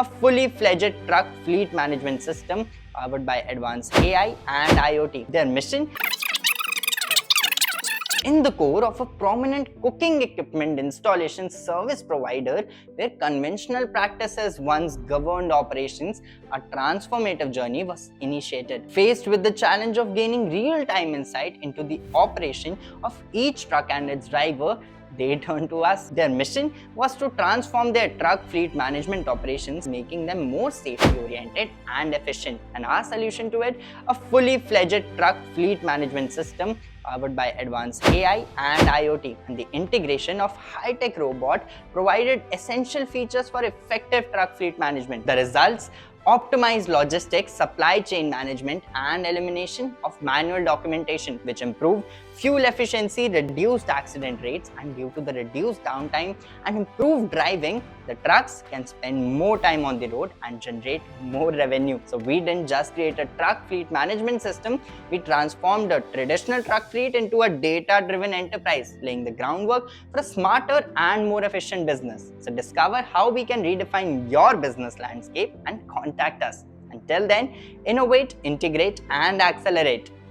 a fully fledged truck fleet management system powered by advanced AI and IoT. Their mission: in the core of a prominent cooking equipment installation service provider where conventional practices once governed operations, a transformative journey was initiated. Faced with the challenge of gaining real-time insight into the operation of each truck and its driver, they turned to us. Their mission was to transform their truck fleet management operations, making them more safety oriented and efficient. And our solution to it: a fully fledged truck fleet management system powered by advanced AI and IoT. And the integration of high-tech robot provided essential features for effective truck fleet management. The results: optimized logistics, supply chain management, and elimination of manual documentation, which improved fuel efficiency, reduced accident rates, and due to the reduced downtime and improved driving, the trucks can spend more time on the road and generate more revenue. So we didn't just create a truck fleet management system, we transformed a traditional truck fleet into a data-driven enterprise, laying the groundwork for a smarter and more efficient business. So discover how we can redefine your business landscape and contact us. Until then, innovate, integrate, and accelerate.